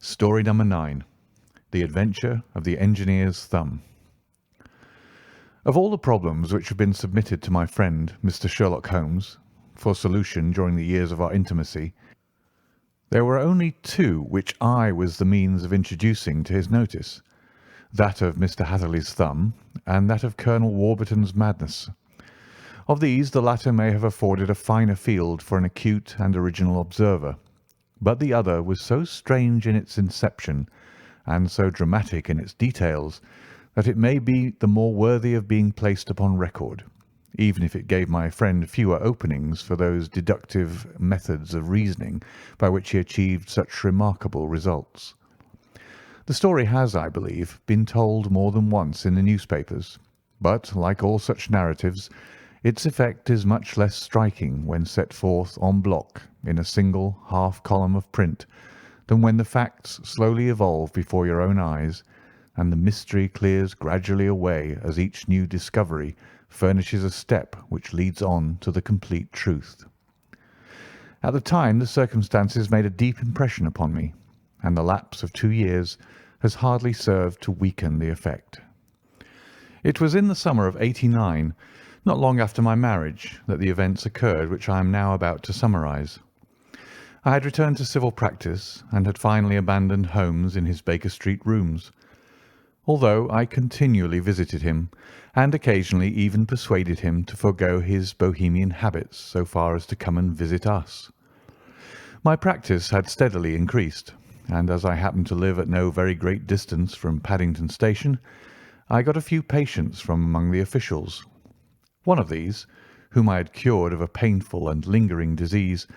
Story number 9. The Adventure of the Engineer's Thumb. Of all the problems which have been submitted to my friend, Mr. Sherlock Holmes, for solution during the years of our intimacy, there were only two which I was the means of introducing to his notice, that of Mr. Hatherley's thumb and that of Colonel Warburton's madness. Of these, the latter may have afforded a finer field for an acute and original observer, but the other was so strange in its inception and so dramatic in its details that it may be the more worthy of being placed upon record, even if it gave my friend fewer openings for those deductive methods of reasoning by which he achieved such remarkable results. The story has, I believe, been told more than once in the newspapers, but, like all such narratives, its effect is much less striking when set forth en bloc in a single half-column of print than when the facts slowly evolve before your own eyes and the mystery clears gradually away as each new discovery furnishes a step which leads on to the complete truth. At the time the circumstances made a deep impression upon me, and the lapse of 2 years has hardly served to weaken the effect. It was in the summer of '89, not long after my marriage, that the events occurred which I am now about to summarize. I had returned to civil practice and had finally abandoned Holmes in his Baker Street rooms, although I continually visited him and occasionally even persuaded him to forego his bohemian habits so far as to come and visit us. My practice had steadily increased, and as I happened to live at no very great distance from Paddington Station, I got a few patients from among the officials. One of these, whom I had cured of a painful and lingering disease,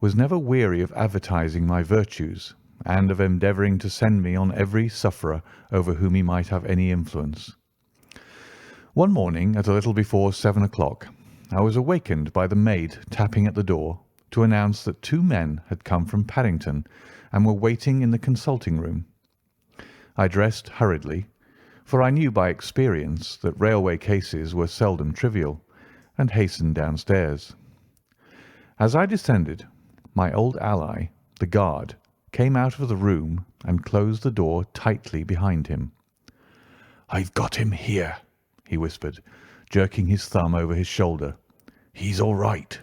was never weary of advertising my virtues and of endeavouring to send me on every sufferer over whom he might have any influence. One morning, at a little before 7 o'clock, I was awakened by the maid tapping at the door to announce that 2 men had come from Paddington and were waiting in the consulting room. I dressed hurriedly, for I knew by experience that railway cases were seldom trivial, and hastened downstairs. As I descended, my old ally, the guard, came out of the room and closed the door tightly behind him. "I've got him here," he whispered, jerking his thumb over his shoulder. "He's all right."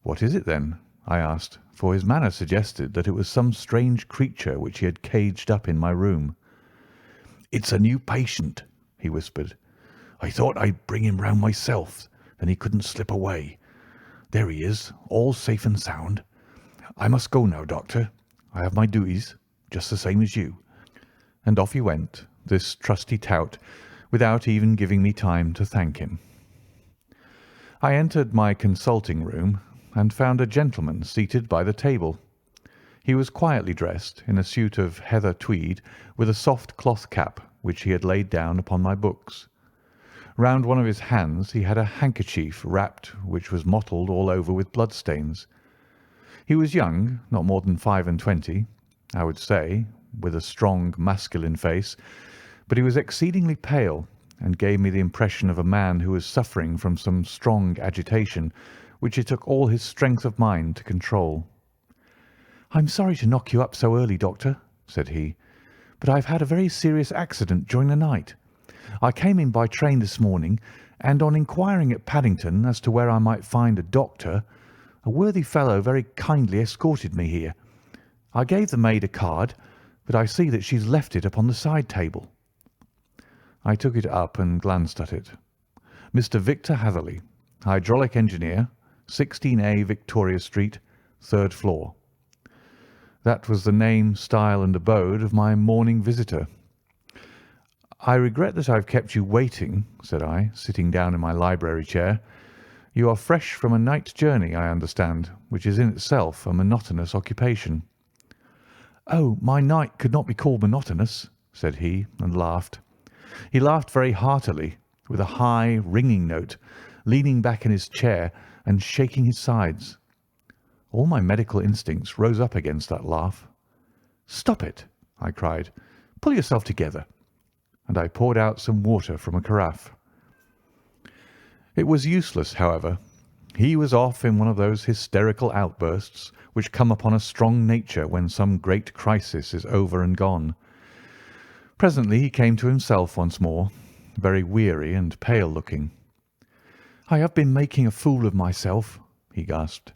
"What is it, then?" I asked, for his manner suggested that it was some strange creature which he had caged up in my room. "It's a new patient," he whispered. "I thought I'd bring him round myself, then he couldn't slip away. There he is, all safe and sound. I must go now, Doctor. I have my duties, just the same as you." And off he went, this trusty tout, without even giving me time to thank him. I entered my consulting room and found a gentleman seated by the table. He was quietly dressed in a suit of heather tweed with a soft cloth cap which he had laid down upon my books. Round one of his hands he had a handkerchief wrapped which was mottled all over with bloodstains. He was young, not more than 25, I would say, with a strong masculine face, but he was exceedingly pale and gave me the impression of a man who was suffering from some strong agitation which it took all his strength of mind to control. "I'm sorry to knock you up so early, Doctor," said he, "but I've had a very serious accident during the night. I came in by train this morning, and on inquiring at Paddington as to where I might find a doctor, a worthy fellow very kindly escorted me here. I gave the maid a card, but I see that she's left it upon the side table." I took it up and glanced at it. "Mr. Victor Hatherley, hydraulic engineer, 16A Victoria Street, 3rd floor." That was the name, style, and abode of my morning visitor. "I regret that I've kept you waiting," said I, sitting down in my library chair. "You are fresh from a night journey, I understand, which is in itself a monotonous occupation." "Oh, my night could not be called monotonous," said he, and laughed. He laughed very heartily, with a high, ringing note, leaning back in his chair and shaking his sides. All my medical instincts rose up against that laugh. "Stop it!" I cried. "Pull yourself together." And I poured out some water from a carafe. It was useless, however. He was off in one of those hysterical outbursts which come upon a strong nature when some great crisis is over and gone. Presently he came to himself once more, very weary and pale-looking. "I have been making a fool of myself," he gasped.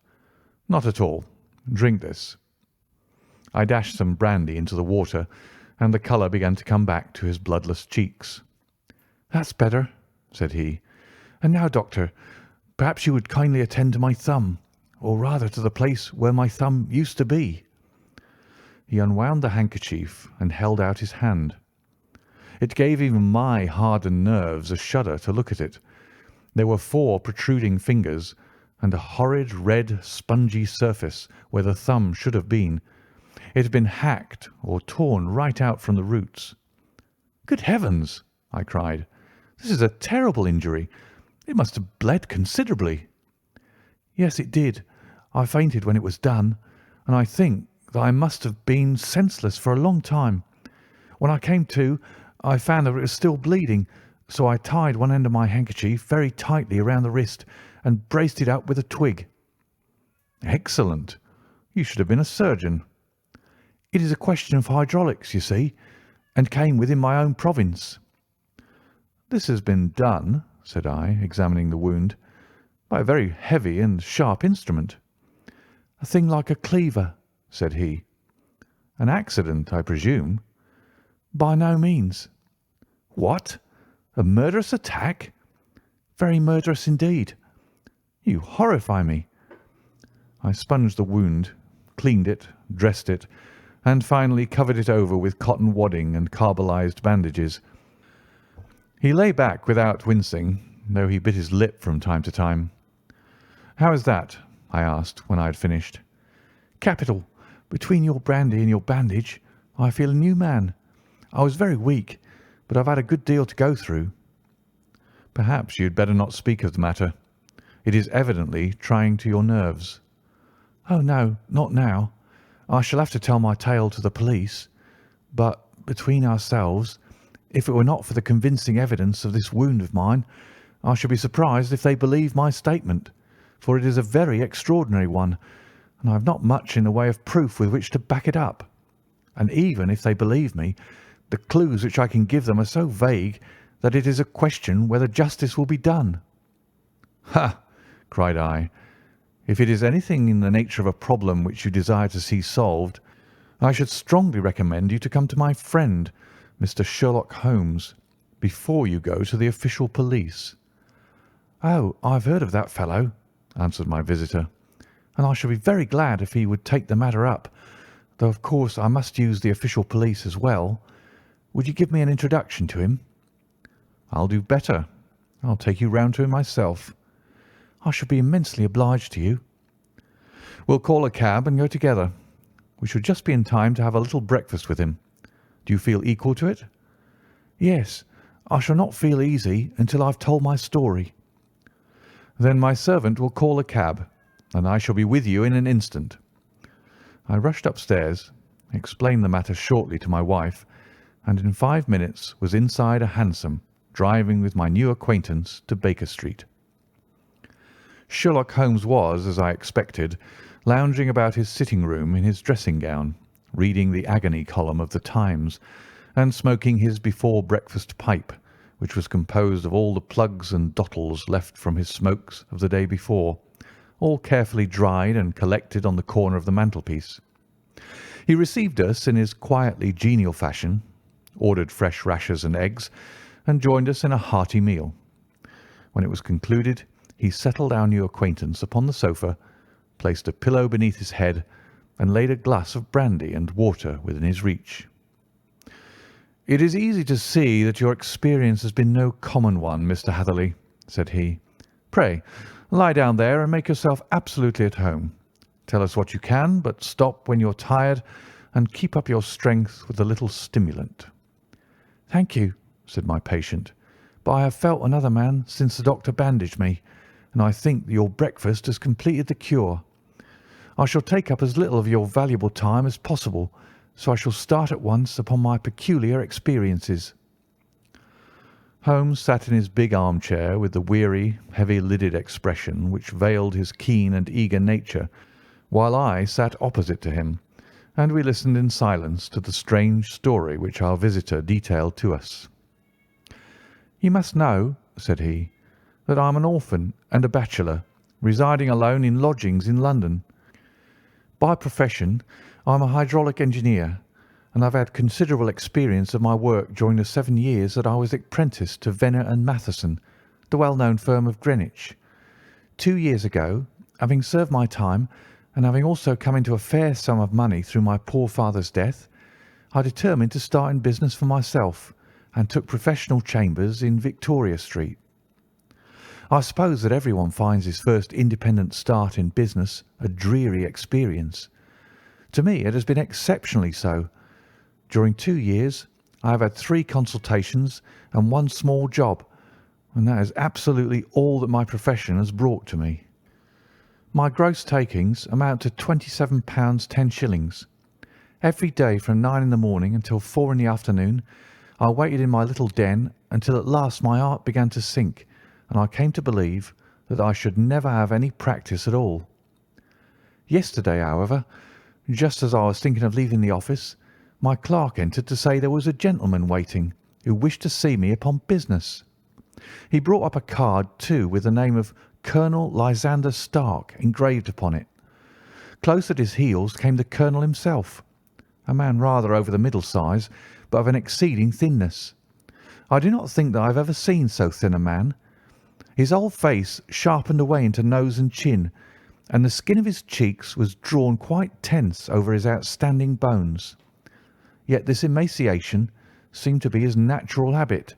"Not at all. Drink this." I dashed some brandy into the water, and the colour began to come back to his bloodless cheeks. "That's better," said he. "And now, doctor, perhaps you would kindly attend to my thumb, or rather to the place where my thumb used to be." He unwound the handkerchief and held out his hand. It gave even my hardened nerves a shudder to look at it. There were 4 protruding fingers, and a horrid red spongy surface where the thumb should have been. It had been hacked or torn right out from the roots. "Good heavens!" I cried. "This is a terrible injury. It must have bled considerably." "Yes, it did. I fainted when it was done, and I think that I must have been senseless for a long time. When I came to, I found that it was still bleeding, so I tied one end of my handkerchief very tightly around the wrist and braced it up with a twig." "Excellent. You should have been a surgeon." "It is a question of hydraulics, you see, and came within my own province." "This has been done," said I, examining the wound, "by a very heavy and sharp instrument." "A thing like a cleaver," said he. "An accident, I presume?" "By no means." "What? A murderous attack?" "Very murderous indeed." "You horrify me." I sponged the wound, cleaned it, dressed it, and finally covered it over with cotton wadding and carbolized bandages. He lay back without wincing, though he bit his lip from time to time. "How is that?" I asked when I had finished. "Capital. Between your brandy and your bandage, I feel a new man. I was very weak, but I've had a good deal to go through." "Perhaps you had better not speak of the matter. It is evidently trying to your nerves." "Oh, no, not now. I shall have to tell my tale to the police. But, between ourselves, if it were not for the convincing evidence of this wound of mine, I should be surprised if they believe my statement, for it is a very extraordinary one, and I have not much in the way of proof with which to back it up. And even if they believe me, the clues which I can give them are so vague that it is a question whether justice will be done." "Ha!" cried I. "If it is anything in the nature of a problem which you desire to see solved, I should strongly recommend you to come to my friend, Mr. Sherlock Holmes, before you go to the official police." "Oh, I have heard of that fellow," answered my visitor, "and I should be very glad if he would take the matter up, though of course I must use the official police as well. Would you give me an introduction to him?" "I'll do better. I'll take you round to him myself." "I shall be immensely obliged to you." "We'll call a cab and go together. We shall just be in time to have a little breakfast with him. Do you feel equal to it?" "Yes, I shall not feel easy until I've told my story." "Then my servant will call a cab, and I shall be with you in an instant." I rushed upstairs, explained the matter shortly to my wife, and in 5 minutes was inside a hansom, driving with my new acquaintance to Baker Street. Sherlock Holmes was, as I expected, lounging about his sitting-room in his dressing-gown, reading the agony column of the Times, and smoking his before-breakfast pipe, which was composed of all the plugs and dottles left from his smokes of the day before, all carefully dried and collected on the corner of the mantelpiece. He received us in his quietly genial fashion, ordered fresh rashers and eggs, and joined us in a hearty meal. When it was concluded, he settled our new acquaintance upon the sofa, placed a pillow beneath his head, and laid a glass of brandy and water within his reach. "It is easy to see that your experience has been no common one, Mr. Hatherley," said he. "Pray, lie down there and make yourself absolutely at home. Tell us what you can, but stop when you're tired, and keep up your strength with a little stimulant." "Thank you," said my patient, "but I have felt another man since the doctor bandaged me, and I think that your breakfast has completed the cure. I shall take up as little of your valuable time as possible, so I shall start at once upon my peculiar experiences." Holmes sat in his big armchair with the weary, heavy-lidded expression which veiled his keen and eager nature, while I sat opposite to him, and we listened in silence to the strange story which our visitor detailed to us. "You must know," said he, "that I am an orphan and a bachelor, residing alone in lodgings in London. By profession I am a hydraulic engineer, and I've had considerable experience of my work during the 7 years that I was apprenticed to Venner and Matheson, the well-known firm of Greenwich. 2 years ago, having served my time, and having also come into a fair sum of money through my poor father's death, I determined to start in business for myself, and took professional chambers in Victoria Street. I suppose that everyone finds his first independent start in business a dreary experience. To me it has been exceptionally so. During 2 years I have had 3 consultations and 1 small job, and that is absolutely all that my profession has brought to me. My gross takings amount to £27 10s. Every day from 9 in the morning until 4 in the afternoon I waited in my little den until at last my heart began to sink, and I came to believe that I should never have any practice at all. Yesterday, however, just as I was thinking of leaving the office, my clerk entered to say there was a gentleman waiting who wished to see me upon business. He brought up a card, too, with the name of Colonel Lysander Stark engraved upon it. Close at his heels came the colonel himself, a man rather over the middle size, but of an exceeding thinness. I do not think that I have ever seen so thin a man. His whole face sharpened away into nose and chin, and the skin of his cheeks was drawn quite tense over his outstanding bones. Yet this emaciation seemed to be his natural habit,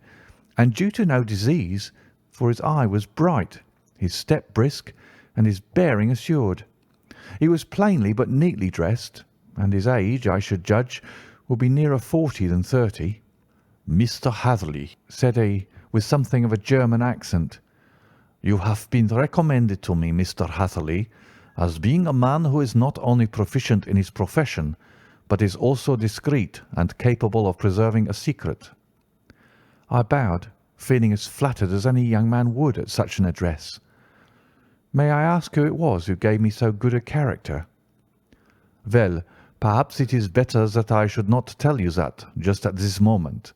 and due to no disease, for his eye was bright, his step brisk, and his bearing assured. He was plainly but neatly dressed, and his age, I should judge, would be nearer 40 than 30. "Mr. Hatherley," said he, with something of a German accent, "you have been recommended to me, Mr. Hatherley, as being a man who is not only proficient in his profession, but is also discreet and capable of preserving a secret." I bowed, feeling as flattered as any young man would at such an address. "May I ask who it was who gave me so good a character?" "Well, perhaps it is better that I should not tell you that just at this moment.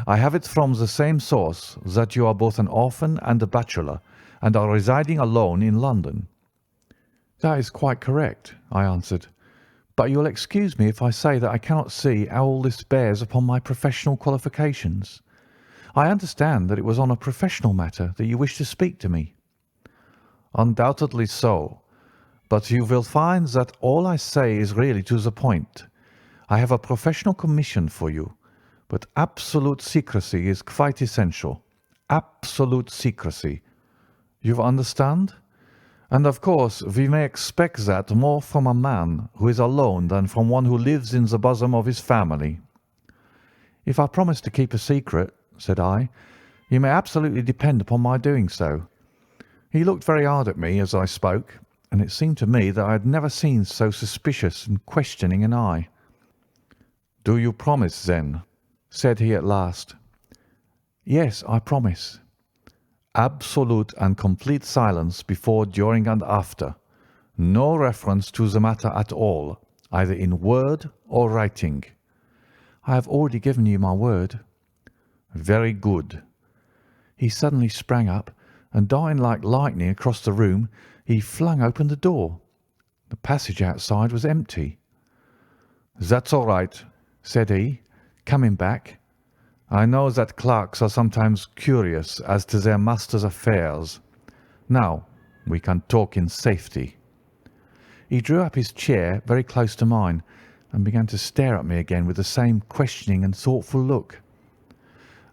I have it from the same source that you are both an orphan and a bachelor, and are residing alone in London." "That is quite correct," I answered, "but you will excuse me if I say that I cannot see how all this bears upon my professional qualifications. I understand that it was on a professional matter that you wished to speak to me." "Undoubtedly so, but you will find that all I say is really to the point. I have a professional commission for you, but absolute secrecy is quite essential. Absolute secrecy. You understand? And of course we may expect that more from a man who is alone than from one who lives in the bosom of his family." "If I promise to keep a secret," said I, "you may absolutely depend upon my doing so." He looked very hard at me as I spoke, and it seemed to me that I had never seen so suspicious and questioning an eye. "Do you promise, then?" said he at last. "Yes, I promise." "Absolute and complete silence before, during, and after. No reference to the matter at all, either in word or writing." "I have already given you my word." "Very good." He suddenly sprang up, and darting like lightning across the room, he flung open the door. The passage outside was empty. "That's all right," said he, coming back. "I know that clerks are sometimes curious as to their master's affairs. Now we can talk in safety." He drew up his chair very close to mine, and began to stare at me again with the same questioning and thoughtful look.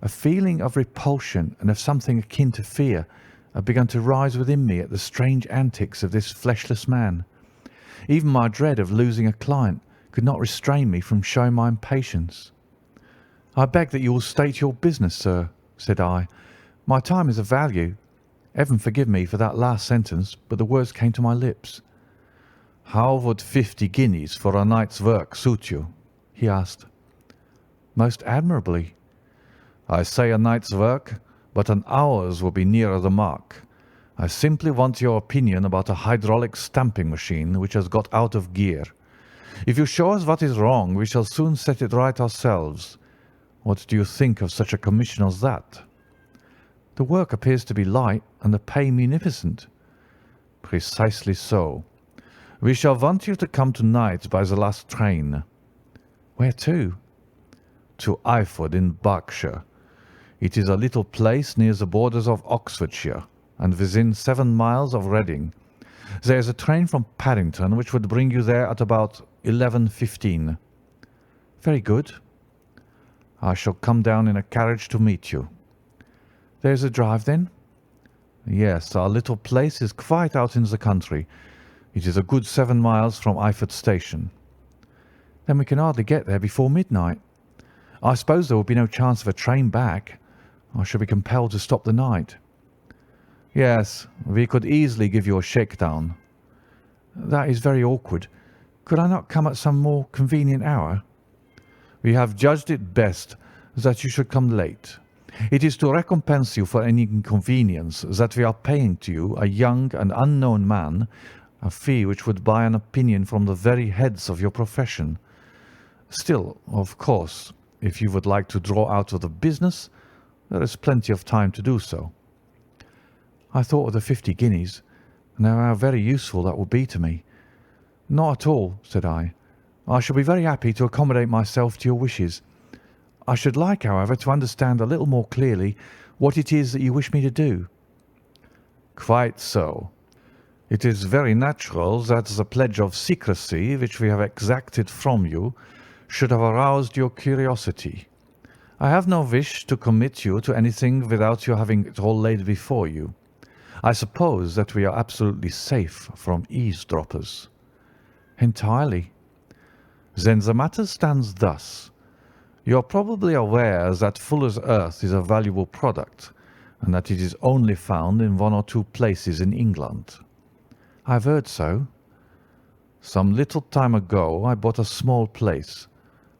A feeling of repulsion and of something akin to fear had begun to rise within me at the strange antics of this fleshless man. Even my dread of losing a client could not restrain me from showing my impatience. "I beg that you will state your business, sir," said I. "My time is of value. Heaven forgive me for that last sentence, but the words came to my lips." "How would 50 guineas for a night's work suit you?" he asked. "Most admirably." "I say a night's work, but an hour's will be nearer the mark. I simply want your opinion about a hydraulic stamping machine which has got out of gear. If you show us what is wrong, we shall soon set it right ourselves. What do you think of such a commission as that?" "The work appears to be light and the pay munificent." "Precisely so. We shall want you to come tonight by the last train." "Where to?" "To Iford in Berkshire. It is a little place near the borders of Oxfordshire, and within 7 miles of Reading. There is a train from Paddington which would bring you there at about 11:15. "Very good." "I shall come down in a carriage to meet you." "There is a drive, then?" "Yes, our little place is quite out in the country. It is a good 7 miles from Iford station." "Then we can hardly get there before midnight. I suppose there will be no chance of a train back. I shall be compelled to stop the night." "Yes, we could easily give you a shakedown." "That is very awkward. Could I not come at some more convenient hour?" "We have judged it best that you should come late. It is to recompense you for any inconvenience that we are paying to you, a young and unknown man, a fee which would buy an opinion from the very heads of your profession. Still, of course, if you would like to draw out of the business, there is plenty of time to do so." I thought of the 50 guineas, and how very useful that would be to me. "Not at all," said I. "I shall be very happy to accommodate myself to your wishes. I should like, however, to understand a little more clearly what it is that you wish me to do." "Quite so. It is very natural that the pledge of secrecy which we have exacted from you should have aroused your curiosity. I have no wish to commit you to anything without you having it all laid before you. I suppose that we are absolutely safe from eavesdroppers." "Entirely." "Then the matter stands thus. You are probably aware that Fuller's earth is a valuable product, and that it is only found in 1 or 2 places in England." "I have heard so." "Some little time ago I bought a small place,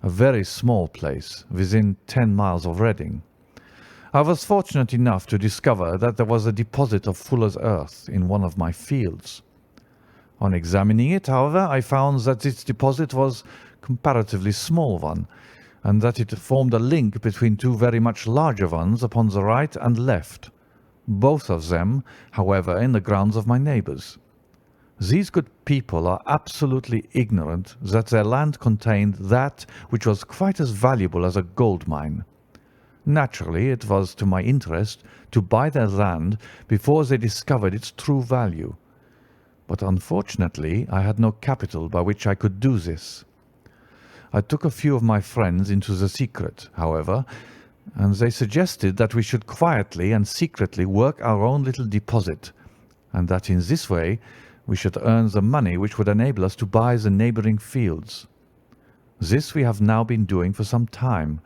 a very small place, within 10 miles of Reading. I was fortunate enough to discover that there was a deposit of Fuller's earth in one of my fields. On examining it, however, I found that this deposit was a comparatively small one, and that it formed a link between 2 very much larger ones upon the right and left, both of them, however, in the grounds of my neighbours. These good people are absolutely ignorant that their land contained that which was quite as valuable as a gold mine. Naturally, it was to my interest to buy their land before they discovered its true value. But unfortunately, I had no capital by which I could do this. I took a few of my friends into the secret, however, and they suggested that we should quietly and secretly work our own little deposit, and that in this way we should earn the money which would enable us to buy the neighbouring fields. This we have now been doing for some time,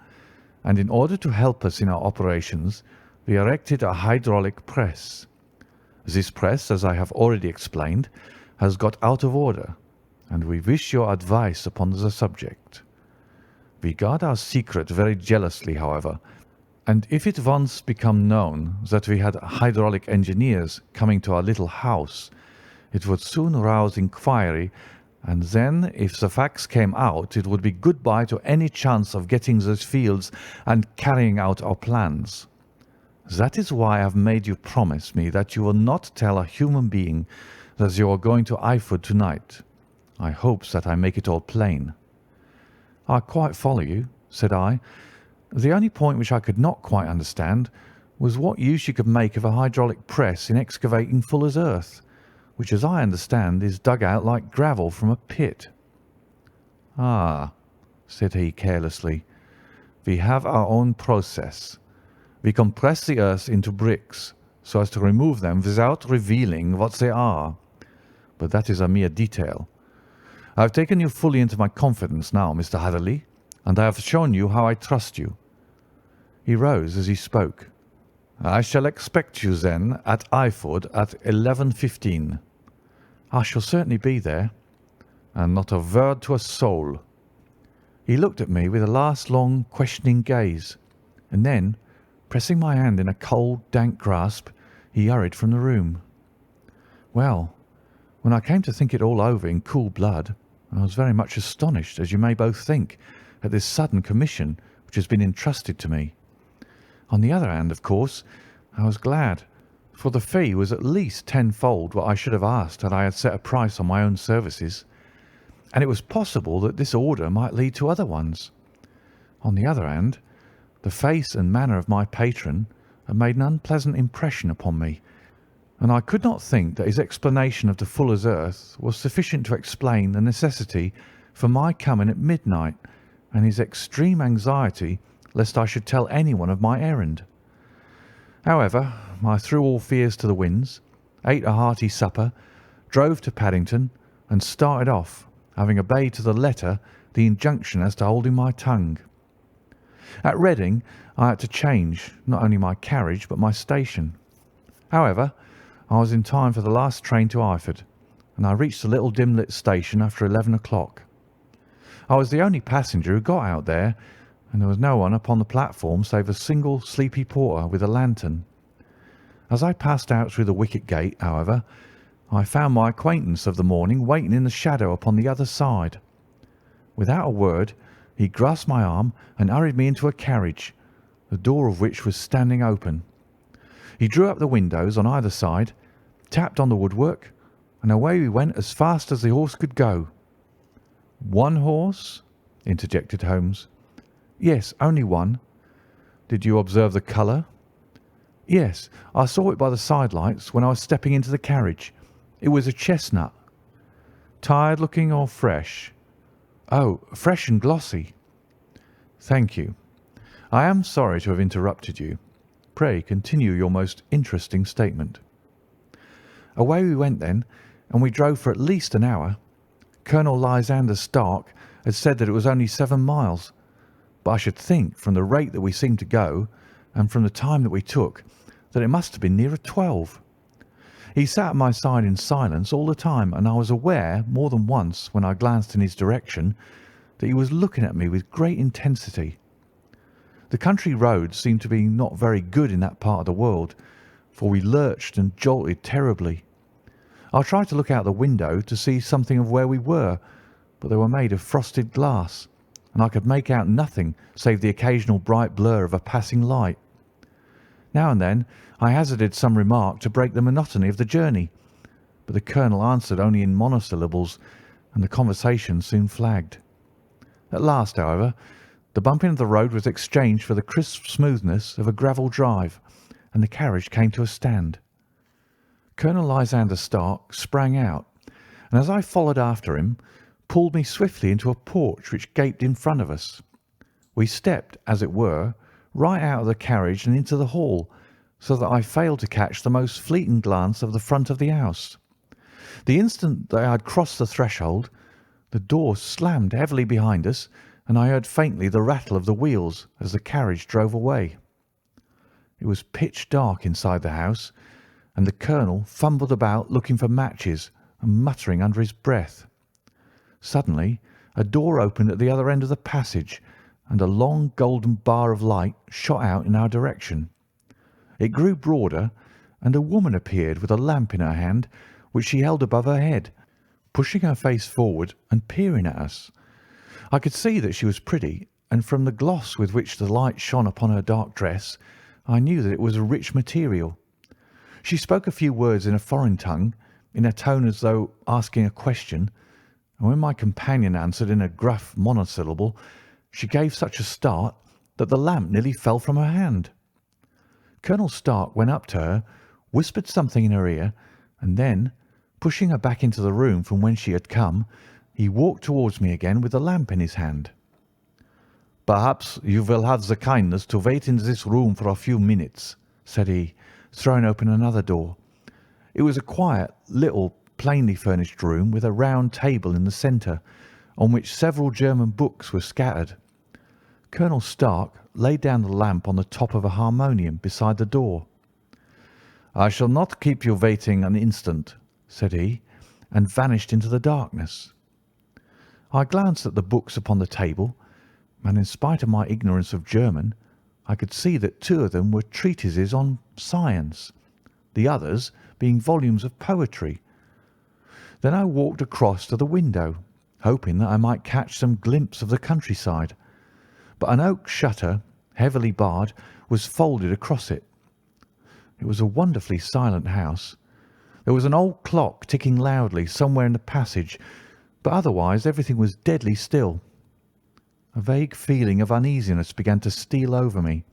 and in order to help us in our operations, we erected a hydraulic press. This press, as I have already explained, has got out of order, and we wish your advice upon the subject. We guard our secret very jealously, however, and if it once become known that we had hydraulic engineers coming to our little house, it would soon rouse inquiry, and then, if the facts came out, it would be good-bye to any chance of getting those fields and carrying out our plans. That is why I have made you promise me that you will not tell a human being that you are going to Iford tonight. I hope that I make it all plain." "I quite follow you," said I. "The only point which I could not quite understand was what use you could make of a hydraulic press in excavating Fuller's earth, which, as I understand, is dug out like gravel from a pit." "Ah," said he carelessly, "we have our own process. We compress the earth into bricks so as to remove them without revealing what they are. But that is a mere detail. I have taken you fully into my confidence now, Mr. Hatherley, and I have shown you how I trust you." He rose as he spoke. "I shall expect you, then, at Iford at 11:15. "I shall certainly be there." "And not a word to a soul." He looked at me with a last long, questioning gaze, and then, Pressing my hand in a cold, dank grasp, he hurried from the room. Well, when I came to think it all over in cool blood, I was very much astonished, as you may both think, at this sudden commission which has been entrusted to me. On the other hand, of course, I was glad, for the fee was at least tenfold what I should have asked had I had set a price on my own services, and it was possible that this order might lead to other ones. On the other hand, the face and manner of my patron had made an unpleasant impression upon me, and I could not think that his explanation of the fuller's earth was sufficient to explain the necessity for my coming at midnight and his extreme anxiety lest I should tell anyone of my errand. However, I threw all fears to the winds, ate a hearty supper, drove to Paddington, and started off, having obeyed to the letter the injunction as to holding my tongue. At Reading I had to change not only my carriage but my station. However, I was in time for the last train to Eyford, and I reached the little dim-lit station after 11 o'clock. I was the only passenger who got out there, and there was no one upon the platform save a single sleepy porter with a lantern. As I passed out through the wicket gate, however, I found my acquaintance of the morning waiting in the shadow upon the other side. Without a word, he grasped my arm and hurried me into a carriage, the door of which was standing open. He drew up the windows on either side, tapped on the woodwork, and away we went as fast as the horse could go. "One horse?" interjected Holmes. "Yes, only one." "Did you observe the colour?" "Yes, I saw it by the side lights when I was stepping into the carriage. It was a chestnut." "Tired looking or fresh?" "Oh, fresh and glossy." "Thank you. I am sorry to have interrupted you. Pray continue your most interesting statement." Away we went then, and we drove for at least an hour. Colonel Lysander Stark had said that it was only 7 miles, but I should think, from the rate that we seemed to go, and from the time that we took, that it must have been nearer 12. He sat at my side in silence all the time, and I was aware more than once, when I glanced in his direction, that he was looking at me with great intensity. The country roads seemed to be not very good in that part of the world, for we lurched and jolted terribly. I tried to look out the window to see something of where we were, but they were made of frosted glass, and I could make out nothing save the occasional bright blur of a passing light. Now and then I hazarded some remark to break the monotony of the journey, but the colonel answered only in monosyllables, and the conversation soon flagged. At last, however, the bumping of the road was exchanged for the crisp smoothness of a gravel drive, and the carriage came to a stand. Colonel Lysander Stark sprang out, and as I followed after him, pulled me swiftly into a porch which gaped in front of us. We stepped, as it were, right out of the carriage and into the hall, so that I failed to catch the most fleeting glance of the front of the house. The instant that I had crossed the threshold, the door slammed heavily behind us, and I heard faintly the rattle of the wheels as the carriage drove away. It was pitch dark inside the house, and the colonel fumbled about looking for matches and muttering under his breath. Suddenly a door opened at the other end of the passage, and a long golden bar of light shot out in our direction. It grew broader, and a woman appeared with a lamp in her hand, which she held above her head, pushing her face forward and peering at us. I could see that she was pretty, and from the gloss with which the light shone upon her dark dress, I knew that it was a rich material. She spoke a few words in a foreign tongue, in a tone as though asking a question, and when my companion answered in a gruff monosyllable, she gave such a start that the lamp nearly fell from her hand. Colonel Stark went up to her, whispered something in her ear, and then, pushing her back into the room from whence she had come, he walked towards me again with the lamp in his hand. "Perhaps you will have the kindness to wait in this room for a few minutes," said he, throwing open another door. It was a quiet, little, plainly furnished room with a round table in the centre, on which several German books were scattered. Colonel Stark laid down the lamp on the top of a harmonium beside the door. "I shall not keep you waiting an instant," said he, and vanished into the darkness. I glanced at the books upon the table, and in spite of my ignorance of German, I could see that 2 of them were treatises on science, the others being volumes of poetry. Then I walked across to the window, hoping that I might catch some glimpse of the countryside, but an oak shutter, heavily barred, was folded across it. It was a wonderfully silent house. There was an old clock ticking loudly somewhere in the passage, but otherwise everything was deadly still. A vague feeling of uneasiness began to steal over me.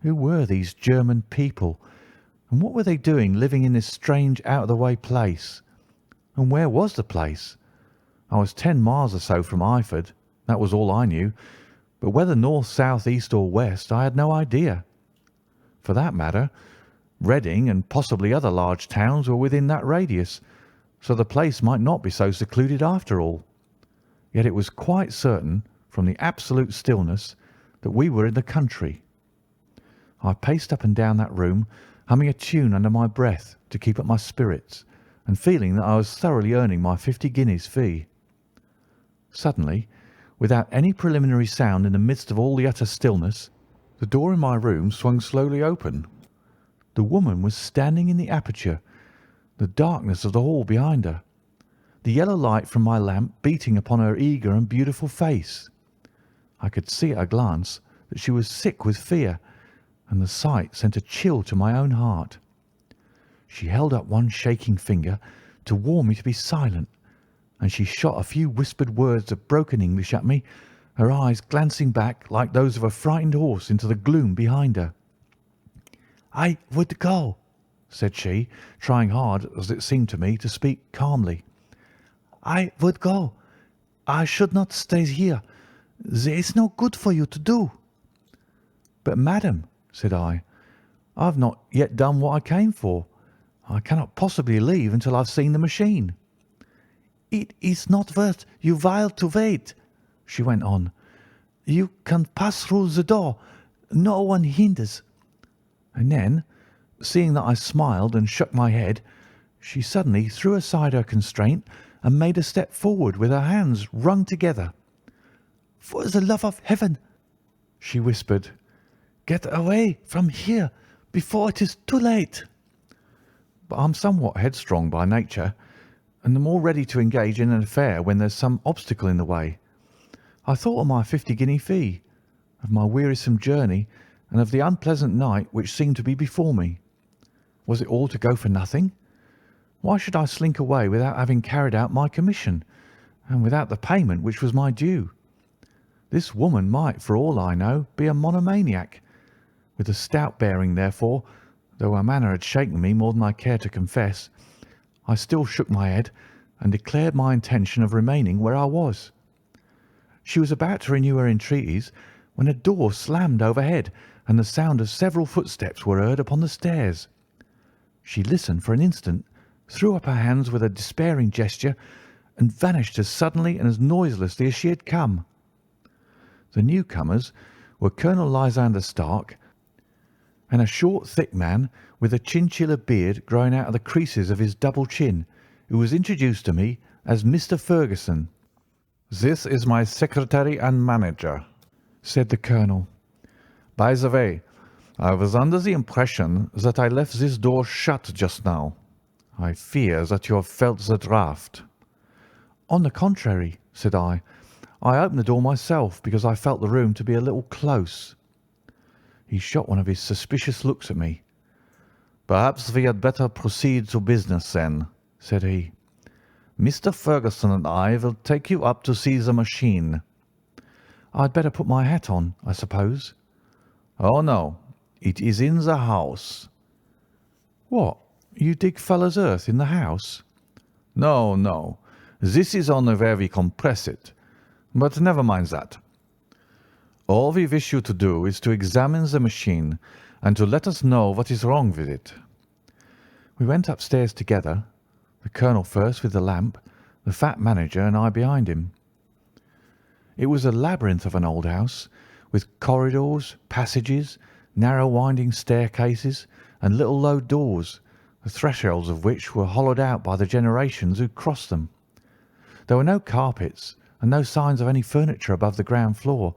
Who were these German people, and what were they doing living in this strange, out-of-the-way place? And where was the place? I was 10 miles or so from Eyford, that was all I knew, but whether north, south, east or west I had no idea. For that matter, Reading and possibly other large towns were within that radius, so the place might not be so secluded after all. Yet it was quite certain, from the absolute stillness, that we were in the country. I paced up and down that room, humming a tune under my breath to keep up my spirits, and feeling that I was thoroughly earning my 50 guineas fee. Suddenly, without any preliminary sound in the midst of all the utter stillness, the door in my room swung slowly open. The woman was standing in the aperture, the darkness of the hall behind her, the yellow light from my lamp beating upon her eager and beautiful face. I could see at a glance that she was sick with fear, and the sight sent a chill to my own heart. She held up one shaking finger to warn me to be silent, and she shot a few whispered words of broken English at me, her eyes glancing back like those of a frightened horse into the gloom behind her. "I would go," said she, trying hard, as it seemed to me, to speak calmly. "I would go. I should not stay here. There is no good for you to do." "But, madam," said I have not yet done what I came for. I cannot possibly leave until I have seen the machine." "It is not worth your while to wait," she went on. "You can pass through the door. No one hinders." And then, seeing that I smiled and shook my head, she suddenly threw aside her constraint and made a step forward with her hands wrung together. "For the love of heaven," she whispered, "get away from here before it is too late." But I'm somewhat headstrong by nature, and the more ready to engage in an affair when there's some obstacle in the way. I thought of my 50 guinea fee, of my wearisome journey, and of the unpleasant night which seemed to be before me. Was it all to go for nothing? Why should I slink away without having carried out my commission, and without the payment which was my due? This woman might, for all I know, be a monomaniac. With a stout bearing, therefore, though her manner had shaken me more than I cared to confess, I still shook my head and declared my intention of remaining where I was. She was about to renew her entreaties when a door slammed overhead and the sound of several footsteps were heard upon the stairs. She listened for an instant, threw up her hands with a despairing gesture, and vanished as suddenly and as noiselessly as she had come. The newcomers were Colonel Lysander Stark and a short, thick man with a chinchilla beard growing out of the creases of his double chin, who was introduced to me as Mr. Ferguson. "This is my secretary and manager," said the colonel. "By the way, I was under the impression that I left this door shut just now. I fear that you have felt the draught." "On the contrary," said I opened the door myself because I felt the room to be a little close." He shot one of his suspicious looks at me. "Perhaps we had better proceed to business then," said he. "Mr. Ferguson and I will take you up to see the machine." "I'd better put my hat on, I suppose." "Oh, no. It is in the house." "What? You dig fuller's earth in the house?" "No, no. This is only where we compress it. But never mind that. All we wish you to do is to examine the machine and to let us know what is wrong with it." We went upstairs together, the colonel first with the lamp, the fat manager and I behind him. It was a labyrinth of an old house, with corridors, passages, narrow winding staircases, and little low doors, the thresholds of which were hollowed out by the generations who crossed them. There were no carpets and no signs of any furniture above the ground floor,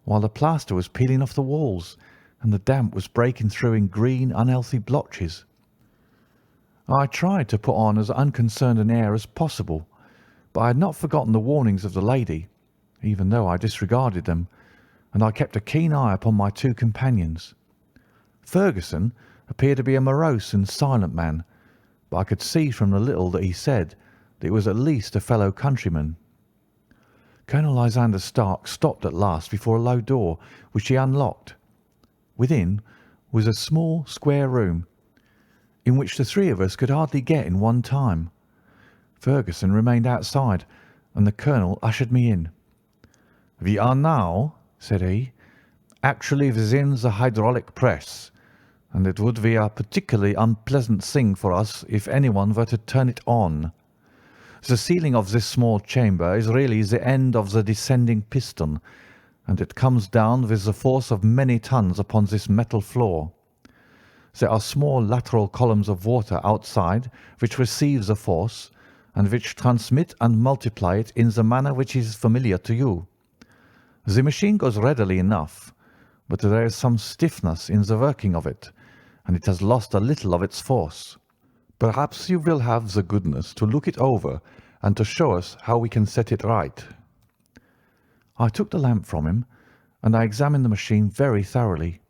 while the plaster was peeling off the walls, and the damp was breaking through in green, unhealthy blotches. I tried to put on as unconcerned an air as possible, but I had not forgotten the warnings of the lady, even though I disregarded them, and I kept a keen eye upon my two companions. Ferguson appeared to be a morose and silent man, but I could see from the little that he said that he was at least a fellow countryman. Colonel Lysander Stark stopped at last before a low door, which he unlocked. Within was a small square room, in which the three of us could hardly get in one time. Ferguson remained outside, and the colonel ushered me in. "We are now," said he, "actually within the hydraulic press, and it would be a particularly unpleasant thing for us if anyone were to turn it on. The ceiling of this small chamber is really the end of the descending piston, and it comes down with the force of many tons upon this metal floor. There are small lateral columns of water outside which receive the force, and which transmit and multiply it in the manner which is familiar to you. The machine goes readily enough, but there is some stiffness in the working of it, and it has lost a little of its force. Perhaps you will have the goodness to look it over and to show us how we can set it right." I took the lamp from him, and I examined the machine very thoroughly.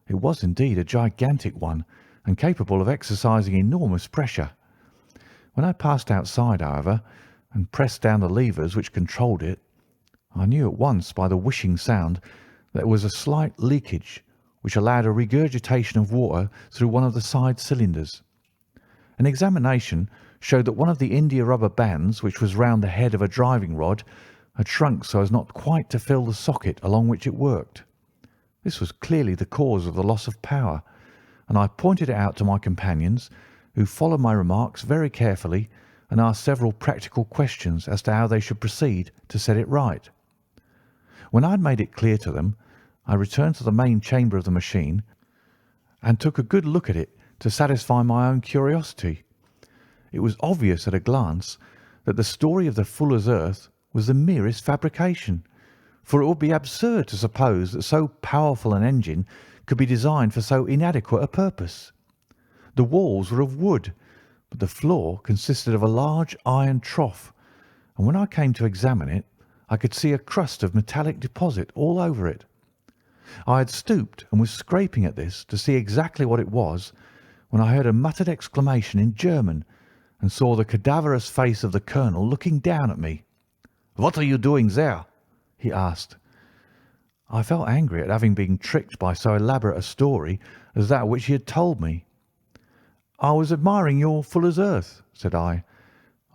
It was indeed a gigantic one, and capable of exercising enormous pressure. When I passed outside, however, and pressed down the levers which controlled it, I knew at once by the whishing sound that there was a slight leakage, which allowed a regurgitation of water through one of the side cylinders. An examination showed that one of the india-rubber bands, which was round the head of a driving rod, had shrunk so as not quite to fill the socket along which it worked. This was clearly the cause of the loss of power, and I pointed it out to my companions, who followed my remarks very carefully and asked several practical questions as to how they should proceed to set it right. When I had made it clear to them, I returned to the main chamber of the machine and took a good look at it to satisfy my own curiosity. It was obvious at a glance that the story of the fuller's earth was the merest fabrication, for it would be absurd to suppose that so powerful an engine could be designed for so inadequate a purpose. The walls were of wood, but the floor consisted of a large iron trough, and when I came to examine it, I could see a crust of metallic deposit all over it. I had stooped and was scraping at this to see exactly what it was, when I heard a muttered exclamation in German and saw the cadaverous face of the colonel looking down at me. "What are you doing there?" he asked. I felt angry at having been tricked by so elaborate a story as that which he had told me. "I was admiring your fuller's earth," said I.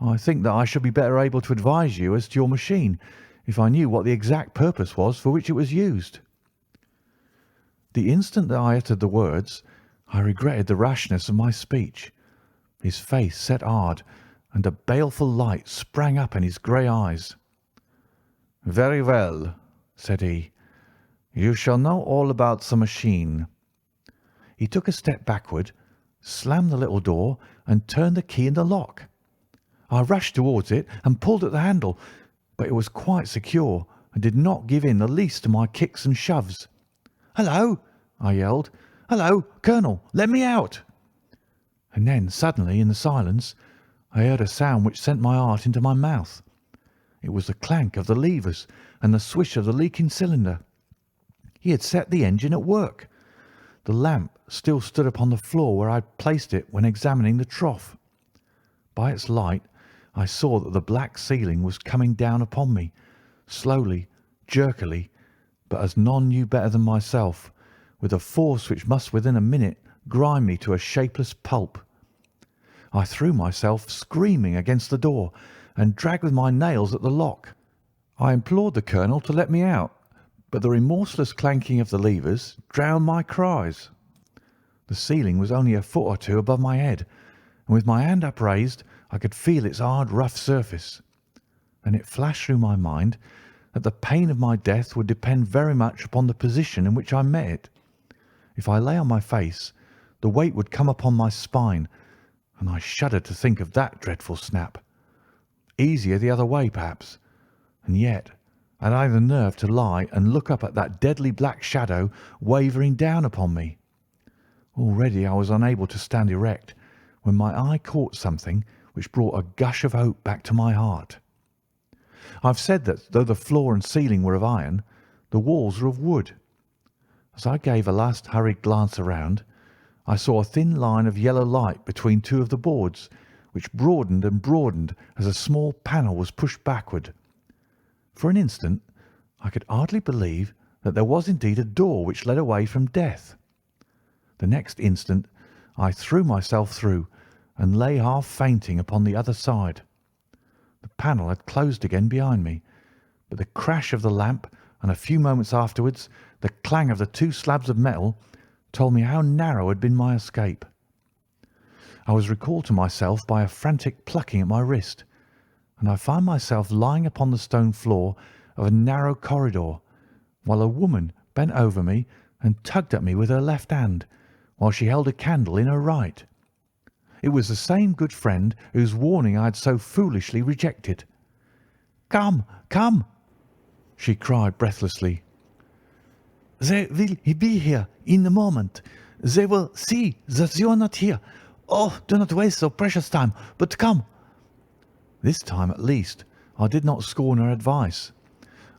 "I think that I should be better able to advise you as to your machine if I knew what the exact purpose was for which it was used." The instant that I uttered the words, I regretted the rashness of my speech. His face set hard, and a baleful light sprang up in his grey eyes. "Very well," said he. "You shall know all about the machine." He took a step backward, slammed the little door, and turned the key in the lock. I rushed towards it and pulled at the handle, but it was quite secure and did not give in the least to my kicks and shoves. "Hello!" I yelled. "Hello, Colonel, let me out!" And then suddenly, in the silence, I heard a sound which sent my heart into my mouth. It was the clank of the levers and the swish of the leaking cylinder. He had set the engine at work. The lamp still stood upon the floor where I had placed it when examining the trough. By its light I saw that the black ceiling was coming down upon me, slowly, jerkily, but as none knew better than myself, with a force which must within a minute grind me to a shapeless pulp. I threw myself screaming against the door and dragged with my nails at the lock. I implored the colonel to let me out, but the remorseless clanking of the levers drowned my cries. The ceiling was only a foot or two above my head, and with my hand upraised I could feel its hard, rough surface. And it flashed through my mind that the pain of my death would depend very much upon the position in which I met it. If I lay on my face, the weight would come upon my spine, and I shuddered to think of that dreadful snap. Easier the other way, perhaps, and yet had I the nerve to lie and look up at that deadly black shadow wavering down upon me. Already I was unable to stand erect when my eye caught something which brought a gush of hope back to my heart. I've said that though the floor and ceiling were of iron, the walls were of wood. As I gave a last hurried glance around, I saw a thin line of yellow light between two of the boards, which broadened and broadened as a small panel was pushed backward. For an instant I could hardly believe that there was indeed a door which led away from death. The next instant I threw myself through and lay half fainting upon the other side. The panel had closed again behind me, but the crash of the lamp and a few moments afterwards the clang of the two slabs of metal told me how narrow had been my escape. I was recalled to myself by a frantic plucking at my wrist, and I found myself lying upon the stone floor of a narrow corridor, while a woman bent over me and tugged at me with her left hand, while she held a candle in her right. It was the same good friend whose warning I had so foolishly rejected. "Come, come!" she cried breathlessly. "They will be here in a moment. They will see that you are not here. Oh, do not waste so precious time, but come." This time, at least, I did not scorn her advice.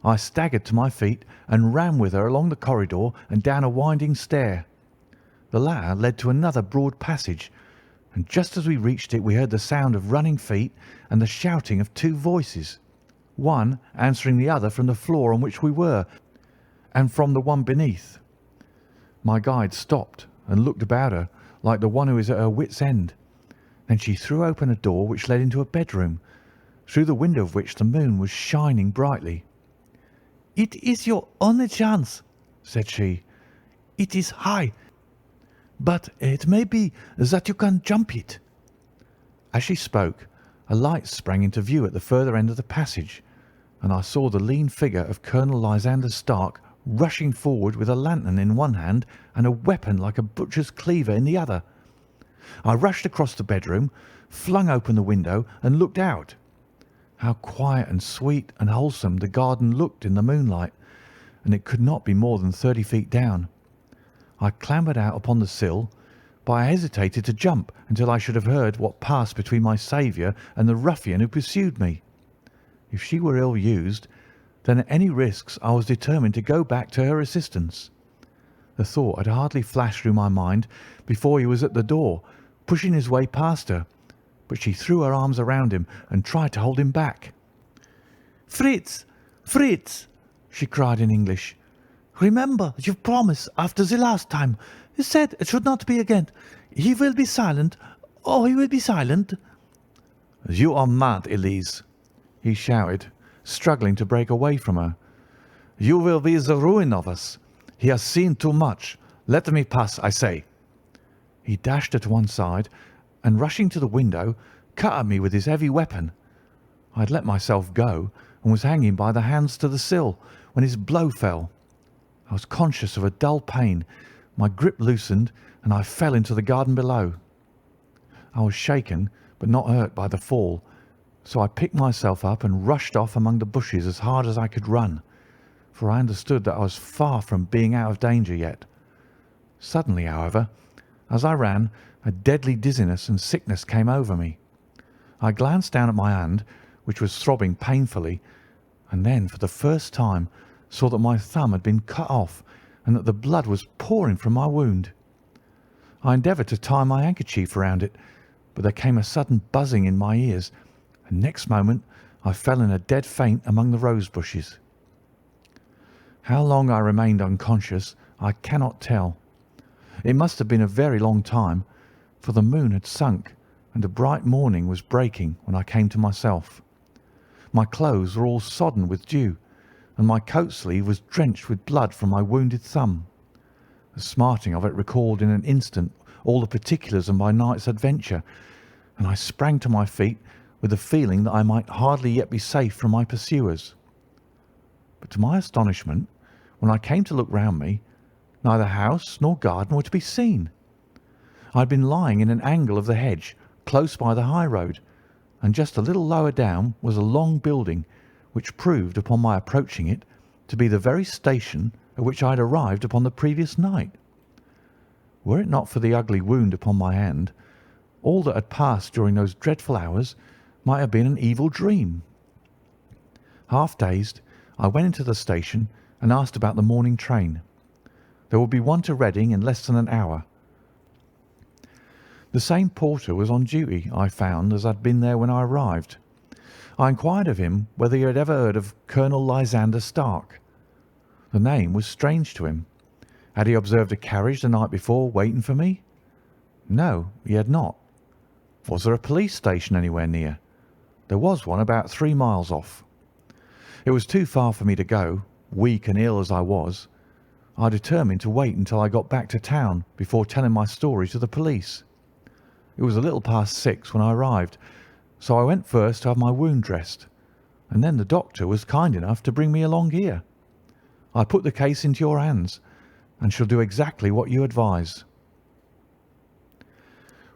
I staggered to my feet and ran with her along the corridor and down a winding stair. The latter led to another broad passage, and just as we reached it we heard the sound of running feet and the shouting of two voices, one answering the other from the floor on which we were and from the one beneath. My guide stopped and looked about her like the one who is at her wit's end. Then she threw open a door which led into a bedroom, through the window of which the moon was shining brightly. "It is your only chance," said she. "It is high, but it may be that you can jump it." As she spoke, a light sprang into view at the further end of the passage, and I saw the lean figure of Colonel Lysander Stark rushing forward with a lantern in one hand and a weapon like a butcher's cleaver in the other. I rushed across the bedroom, flung open the window, and looked out. How quiet and sweet and wholesome the garden looked in the moonlight, and it could not be more than 30 feet down. I clambered out upon the sill, but I hesitated to jump until I should have heard what passed between my saviour and the ruffian who pursued me. If she were ill used, then at any risks I was determined to go back to her assistance. The thought had hardly flashed through my mind before he was at the door, pushing his way past her, but she threw her arms around him and tried to hold him back. "Fritz, Fritz!" she cried in English. "Remember your promise after the last time. You said it should not be again. He will be silent. Oh, he will be silent." "You are mad, Elise," he shouted, struggling to break away from her. "You will be the ruin of us. He has seen too much. Let me pass, I say." He dashed her to one side, and rushing to the window, cut at me with his heavy weapon. I had let myself go and was hanging by the hands to the sill when his blow fell. I was conscious of a dull pain. My grip loosened, and I fell into the garden below. I was shaken but not hurt by the fall, so I picked myself up and rushed off among the bushes as hard as I could run, for I understood that I was far from being out of danger yet. Suddenly, however, as I ran, a deadly dizziness and sickness came over me. I glanced down at my hand, which was throbbing painfully, and then for the first time saw that my thumb had been cut off and that the blood was pouring from my wound. I endeavoured to tie my handkerchief around it, but there came a sudden buzzing in my ears, and next moment I fell in a dead faint among the rose bushes. How long I remained unconscious I cannot tell. It must have been a very long time, for the moon had sunk and a bright morning was breaking when I came to myself. My clothes were all sodden with dew, and my coat sleeve was drenched with blood from my wounded thumb. The smarting of it recalled in an instant all the particulars of my night's adventure, and I sprang to my feet with the feeling that I might hardly yet be safe from my pursuers. But to my astonishment, when I came to look round me, neither house nor garden were to be seen. I had been lying in an angle of the hedge, close by the high road, and just a little lower down was a long building, which proved, upon my approaching it, to be the very station at which I had arrived upon the previous night. Were it not for the ugly wound upon my hand, all that had passed during those dreadful hours might have been an evil dream. Half dazed, I went into the station and asked about the morning train. There would be one to Reading in less than an hour. The same porter was on duty, I found, as had been there when I arrived. I inquired of him whether he had ever heard of Colonel Lysander Stark. The name was strange to him. Had he observed a carriage the night before waiting for me? No, he had not. Was there a police station anywhere near? There was one about 3 miles off. It was too far for me to go, weak and ill as I was. I determined to wait until I got back to town before telling my story to the police. It was a little past 6 when I arrived, so I went first to have my wound dressed, and then the doctor was kind enough to bring me along here. I put the case into your hands, and shall do exactly what you advise."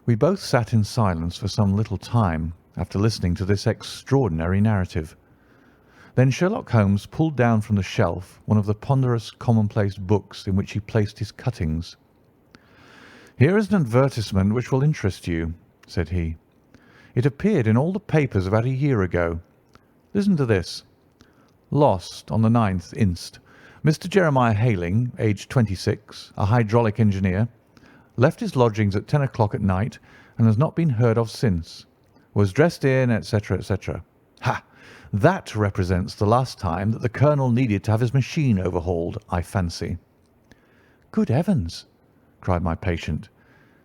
We both sat in silence for some little time after listening to this extraordinary narrative. Then Sherlock Holmes pulled down from the shelf one of the ponderous commonplace books in which he placed his cuttings. "Here is an advertisement which will interest you," said he. "It appeared in all the papers about a year ago. Listen to this. 'Lost on the 9th inst. Mr. Jeremiah Hayling, aged 26, a hydraulic engineer, left his lodgings at 10 o'clock at night and has not been heard of since. Was dressed in, etc., etc.' Ha! That represents the last time that the colonel needed to have his machine overhauled, I fancy." "Good heavens!" cried my patient.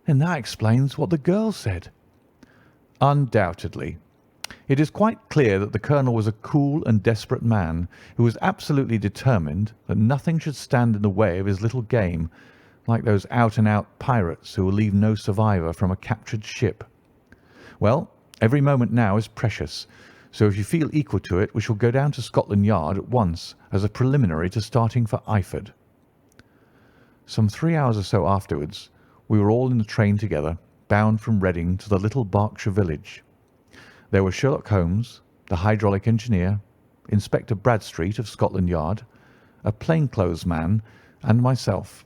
"Then that explains what the girl said." "Undoubtedly. It is quite clear that the colonel was a cool and desperate man who was absolutely determined that nothing should stand in the way of his little game, like those out-and-out pirates who will leave no survivor from a captured ship. Well, every moment now is precious, so if you feel equal to it we shall go down to Scotland Yard at once as a preliminary to starting for Eyford." Some 3 hours or so afterwards we were all in the train together, bound from Reading to the little Berkshire village. There were Sherlock Holmes, the hydraulic engineer, Inspector Bradstreet of Scotland Yard, a plainclothes man, and myself.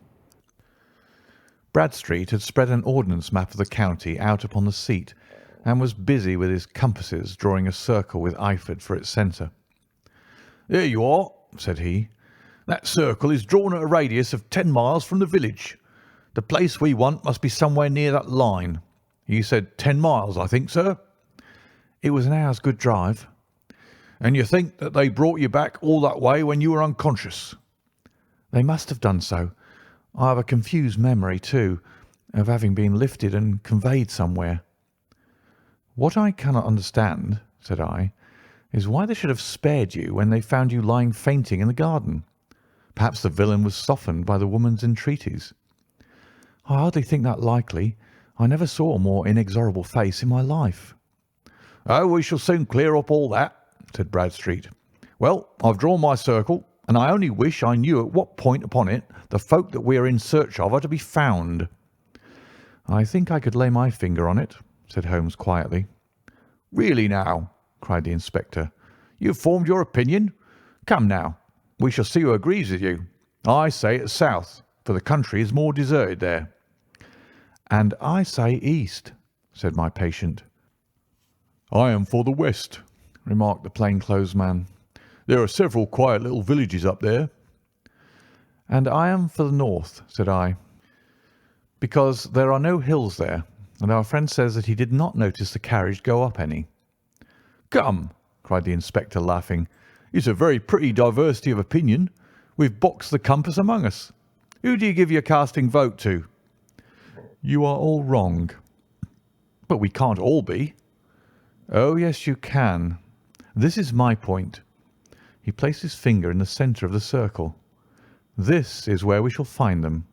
Bradstreet had spread an ordnance map of the county out upon the seat, and was busy with his compasses drawing a circle with Eyford for its centre. "There you are," said he. "That circle is drawn at a radius of 10 miles from the village. The place we want must be somewhere near that line. You said 10 miles, I think, sir?" "It was an hour's good drive." "And you think that they brought you back all that way when you were unconscious?" "They must have done so. I have a confused memory, too, of having been lifted and conveyed somewhere." "What I cannot understand," said I, "is why they should have spared you when they found you lying fainting in the garden. Perhaps the villain was softened by the woman's entreaties." "I hardly think that likely. I never saw a more inexorable face in my life." "Oh, we shall soon clear up all that," said Bradstreet. "Well, I've drawn my circle, and I only wish I knew at what point upon it the folk that we are in search of are to be found." "I think I could lay my finger on it," said Holmes quietly. "Really now," cried the inspector, "you have formed your opinion? Come now, we shall see who agrees with you. I say it's south, for the country is more deserted there." "And I say east," said my patient. "I am for the west," remarked the plainclothes man. "There are several quiet little villages up there." "And I am for the north," said I, "because there are no hills there, and our friend says that he did not notice the carriage go up any." "Come," cried the inspector, laughing, "it's a very pretty diversity of opinion. We've boxed the compass among us. Who do you give your casting vote to?" "You are all wrong." "But we can't all be." "Oh, yes, you can. This is my point." He placed his finger in the centre of the circle. "This is where we shall find them."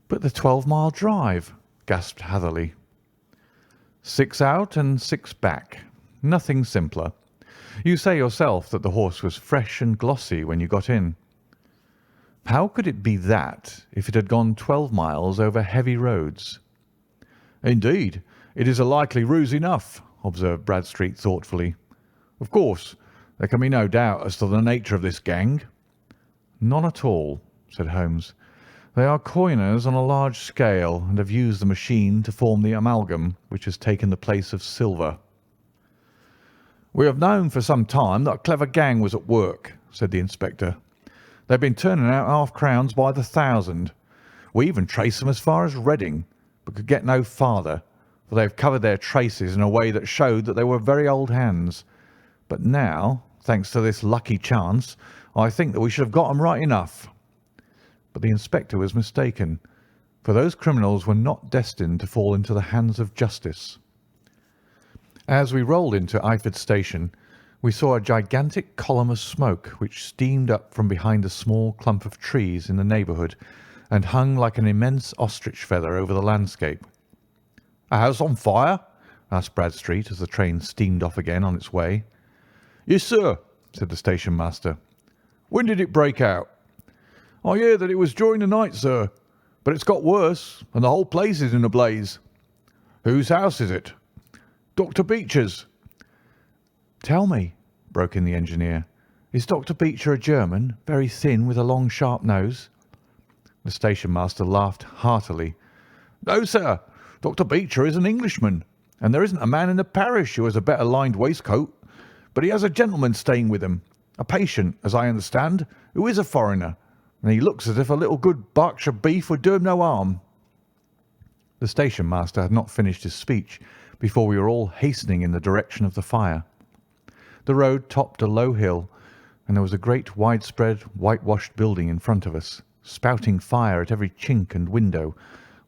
"But the 12-mile drive," gasped Hatherley. 6 out and 6 back. Nothing simpler. You say yourself that the horse was fresh and glossy when you got in. How could it be that if it had gone 12 miles over heavy roads? "Indeed, it is a likely ruse enough," observed Bradstreet thoughtfully. "Of course, There can be no doubt as to the nature of this gang." "None at all," said Holmes. "They are coiners on a large scale, and have used the machine to form the amalgam which has taken the place of silver." "We have known for some time that a clever gang was at work," said the inspector. "They've been turning out half-crowns by the thousand. We even traced them as far as Reading, but could get no farther, for they have covered their traces in a way that showed that they were very old hands. But now, thanks to this lucky chance, I think that we should have got them right enough." But the inspector was mistaken, for those criminals were not destined to fall into the hands of justice. As we rolled into Eyford Station, we saw a gigantic column of smoke which steamed up from behind a small clump of trees in the neighbourhood and hung like an immense ostrich feather over the landscape. "A house on fire?" asked Bradstreet as the train steamed off again on its way. "Yes, sir," said the station master. "When did it break out?" "I hear that it was during the night, sir, but it's got worse, and the whole place is in a blaze." "Whose house is it?" "Dr. Beecher's." "Tell me," broke in the engineer, "is Dr. Beecher a German, very thin, with a long, sharp nose?" The station master laughed heartily. "No, sir. Dr. Beecher is an Englishman, and there isn't a man in the parish who has a better lined waistcoat. But he has a gentleman staying with him, a patient, as I understand, who is a foreigner, and he looks as if a little good Berkshire beef would do him no harm." The station master had not finished his speech before we were all hastening in the direction of the fire. The road topped a low hill, and there was a great widespread whitewashed building in front of us, spouting fire at every chink and window,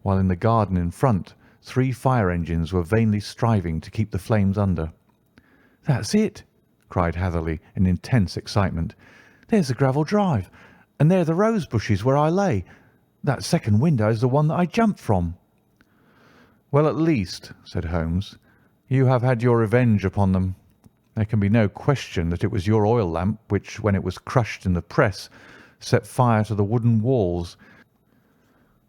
while in the garden in front 3 fire engines were vainly striving to keep the flames under. "That's it!" cried Hatherley in intense excitement. "There's the gravel drive, and there are the rose bushes where I lay. That second window is the one that I jumped from." "Well, at least," said Holmes, "you have had your revenge upon them. There can be no question that it was your oil lamp which, when it was crushed in the press, set fire to the wooden walls,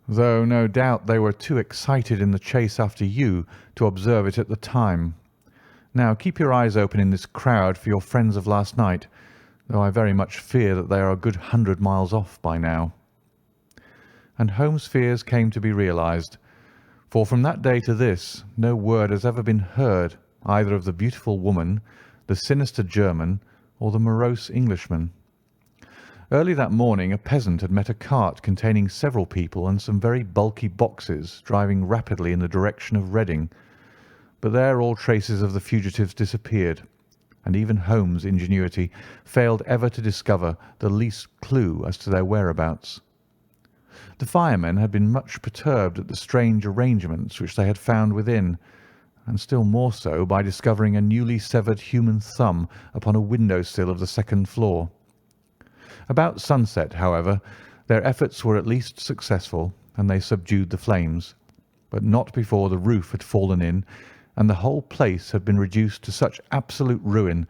though no doubt they were too excited in the chase after you to observe it at the time. Now keep your eyes open in this crowd for your friends of last night, though I very much fear that they are a good 100 miles off by now." And Holmes' fears came to be realized, for from that day to this no word has ever been heard either of the beautiful woman, the sinister German, or the morose Englishman. Early that morning a peasant had met a cart containing several people and some very bulky boxes driving rapidly in the direction of Reading, but there all traces of the fugitives disappeared, and even Holmes' ingenuity failed ever to discover the least clue as to their whereabouts. The firemen had been much perturbed at the strange arrangements which they had found within, and still more so by discovering a newly severed human thumb upon a window-sill of the second floor. About sunset, however, their efforts were at least successful, and they subdued the flames, but not before the roof had fallen in, and the whole place had been reduced to such absolute ruin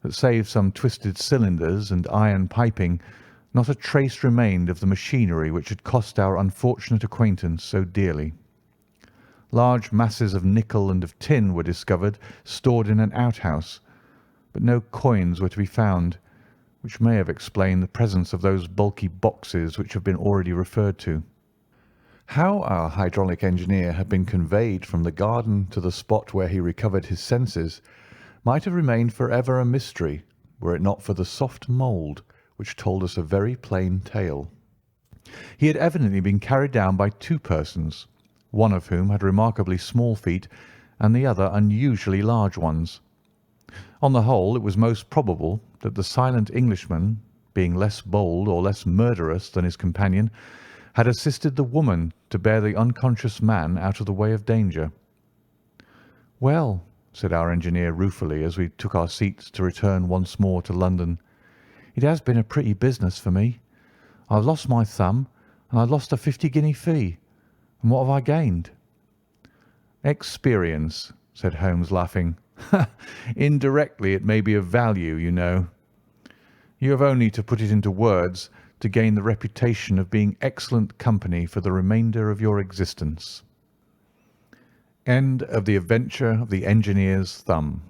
that, save some twisted cylinders and iron piping, not a trace remained of the machinery which had cost our unfortunate acquaintance so dearly. Large masses of nickel and of tin were discovered stored in an outhouse, but no coins were to be found, which may have explained the presence of those bulky boxes which have been already referred to. How our hydraulic engineer had been conveyed from the garden to the spot where he recovered his senses might have remained for ever a mystery, were it not for the soft mould which told us a very plain tale. He had evidently been carried down by 2 persons, one of whom had remarkably small feet and the other unusually large ones. On the whole, it was most probable that the silent Englishman, being less bold or less murderous than his companion, had assisted the woman to bear the unconscious man out of the way of danger. "Well," said our engineer ruefully as we took our seats to return once more to London, "it has been a pretty business for me. I've lost my thumb, and I've lost a 50-guinea fee. And what have I gained?" "Experience," said Holmes, laughing. "Indirectly it may be of value, you know. You have only to put it into words to gain the reputation of being excellent company for the remainder of your existence." End of The Adventure of the Engineer's Thumb.